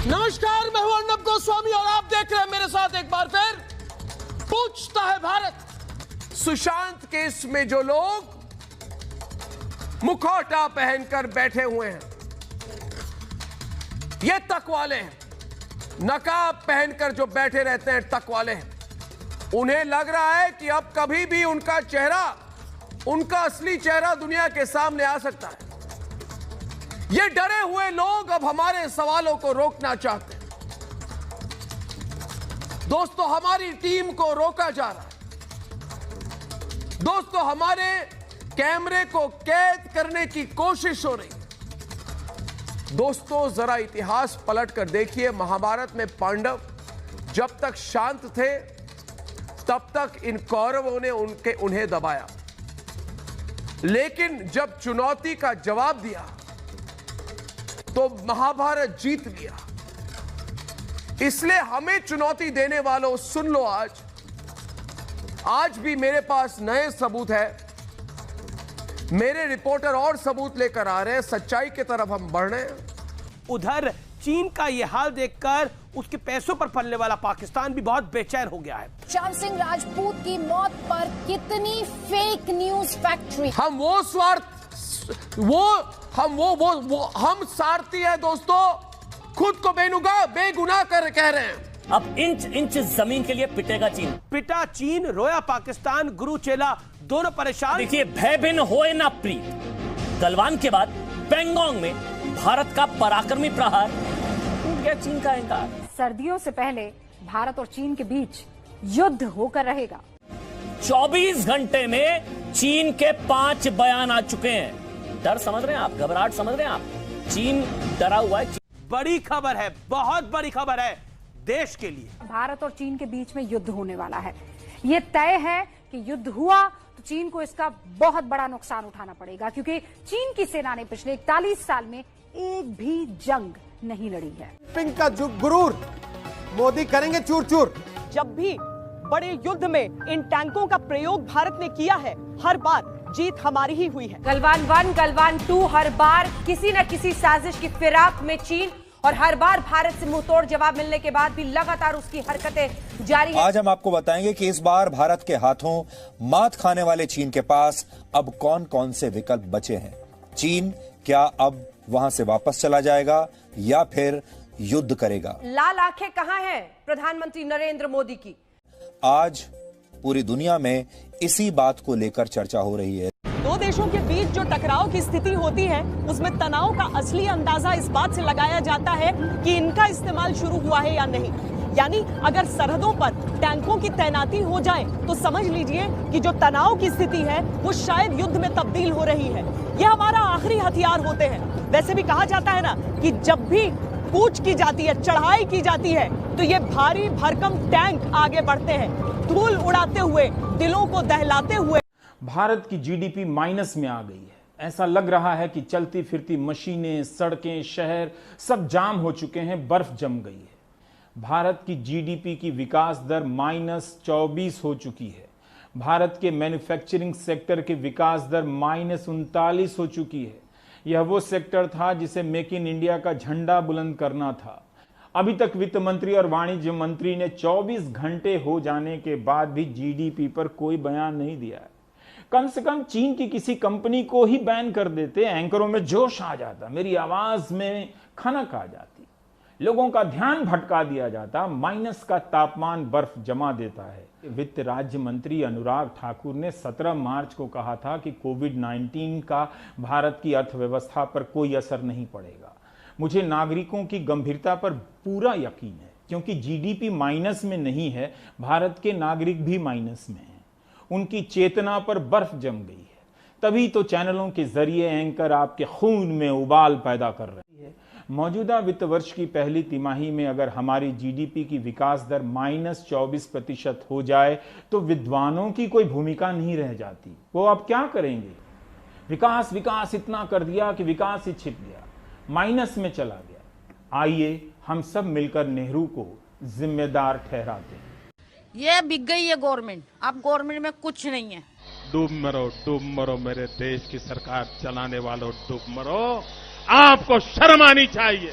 नमस्कार, मैं हूं अर्नब गोस्वामी और आप देख रहे हैं मेरे साथ एक बार फिर पूछता है भारत। सुशांत केस में जो लोग मुखौटा पहनकर बैठे हुए हैं, ये तक वाले हैं। नकाब पहनकर जो बैठे रहते हैं तक वाले हैं। उन्हें लग रहा है कि अब कभी भी उनका चेहरा, उनका असली चेहरा दुनिया के सामने आ सकता है। ये डरे हुए लोग अब हमारे सवालों को रोकना चाहते हैं। दोस्तों, हमारी टीम को रोका जा रहा है। दोस्तों, हमारे कैमरे को कैद करने की कोशिश हो रही है। दोस्तों, जरा इतिहास पलट कर देखिए। महाभारत में पांडव जब तक शांत थे तब तक इन कौरवों ने उन्हें दबाया, लेकिन जब चुनौती का जवाब दिया तो महाभारत जीत लिया। इसलिए हमें चुनौती देने वालों, सुन लो, आज भी मेरे पास नए सबूत है। मेरे रिपोर्टर और सबूत लेकर आ रहे हैं। सच्चाई की तरफ हम बढ़ रहे हैं। उधर चीन का यह हाल देखकर उसके पैसों पर पलने वाला पाकिस्तान भी बहुत बेचैन हो गया है। सुशांत सिंह राजपूत की मौत पर कितनी फेक न्यूज फैक्ट्री। हम हम सारथी है दोस्तों, खुद को बेगुनाह कर कह रहे हैं। अब इंच इंच जमीन के लिए पिटेगा चीन। पिटा चीन, रोया पाकिस्तान, गुरु चेला दोनों परेशान। देखिए, भय भिन्न होए ना प्रीत। गलवान के बाद पेंगोंग में भारत का पराक्रमी प्रहार, टूट गया चीन का अहंकार। सर्दियों से पहले भारत और चीन के बीच युद्ध होकर रहेगा। 24 घंटे में चीन के 5 बयान आ चुके हैं। डर समझ रहे हैं आप, घबराहट समझ रहे हैं आप। चीन डरा हुआ है। बड़ी खबर है, बहुत बड़ी खबर है देश के लिए। भारत और चीन के बीच में युद्ध होने वाला है। ये तय है कि युद्ध हुआ तो चीन को इसका बहुत बड़ा नुकसान उठाना पड़ेगा, क्योंकि चीन की सेना ने पिछले 41 साल में एक भी जंग नहीं लड़ी है। पिंक का गुरूर मोदी करेंगे चूर चूर। जब भी बड़े युद्ध में इन टैंकों का प्रयोग भारत ने किया है, हर बार जीत हमारी ही हुई है। गलवान 1, गलवान 2, हर बार किसी न किसी साजिश की फिराक में चीन, और हर बार भारत से मुंहतोड़ जवाब मिलने के बाद भी लगातार उसकी हरकतें जारी है। आज हम आपको बताएंगे कि इस बार भारत के हाथों मात खाने वाले चीन के पास अब कौन कौन से विकल्प बचे हैं। चीन क्या अब वहां से वापस चला जाएगा या फिर युद्ध करेगा? लाल आंखें कहां हैं प्रधानमंत्री नरेंद्र मोदी की? आज पूरी दुनिया में इसी बात को लेकर चर्चा हो रही है। दो देशों के बीच जो टकराव की स्थिति होती है, उसमें तनाव का असली अंदाजा इस बात से लगाया जाता है कि इनका इस्तेमाल शुरू हुआ है या नहीं। यानी अगर सरहदों पर टैंकों की तैनाती हो जाए तो समझ लीजिए कि जो तनाव की स्थिति है वो शायद युद्ध में तब्दील हो रही है। यह हमारा आखिरी हथियार होते हैं। वैसे भी कहा जाता है ना कि जब भी कूच की जाती है, चढ़ाई की जाती है, तो ये भारी भरकम टैंक आगे बढ़ते हैं, धूल उड़ाते हुए, दिलों को दहलाते हुए। भारत की जीडीपी माइनस में आ गई है। ऐसा लग रहा है कि चलती फिरती मशीनें, सड़कें, शहर सब जाम हो चुके हैं, बर्फ जम गई है। भारत की जीडीपी की विकास दर -24 हो चुकी है। भारत के मैन्युफैक्चरिंग सेक्टर की विकास दर -39 हो चुकी है। यह वो सेक्टर था जिसे मेक इन इंडिया का झंडा बुलंद करना था। अभी तक वित्त मंत्री और वाणिज्य मंत्री ने 24 घंटे हो जाने के बाद भी जीडीपी पर कोई बयान नहीं दिया है। कम से कम चीन की किसी कंपनी को ही बैन कर देते, एंकरों में जोश आ जाता, मेरी आवाज में खनक आ जाती, लोगों का ध्यान भटका दिया जाता। माइनस का तापमान बर्फ जमा देता है। वित्त राज्य मंत्री अनुराग ठाकुर ने 17 मार्च को कहा था कि कोविड-19 का भारत की अर्थव्यवस्था पर कोई असर नहीं पड़ेगा। मुझे नागरिकों की गंभीरता पर पूरा यकीन है, क्योंकि जीडीपी माइनस में नहीं है, भारत के नागरिक भी माइनस में हैं। उनकी चेतना पर बर्फ जम गई है। तभी तो चैनलों के जरिए एंकर आपके खून में उबाल पैदा कर रहे हैं। मौजूदा वित्त वर्ष की पहली तिमाही में अगर हमारी जीडीपी की विकास दर -24% हो जाए तो विद्वानों की कोई भूमिका नहीं रह जाती। वो अब क्या करेंगे? विकास विकास इतना कर दिया कि विकास ही छिप गया, माइनस में चला गया। आइए हम सब मिलकर नेहरू को जिम्मेदार ठहराते हैं। ये बिक गई है गवर्नमेंट, अब गवर्नमेंट में कुछ नहीं है। डूब मरो मेरे देश की सरकार चलाने वालों, डूब मरो। आपको शर्म आनी चाहिए।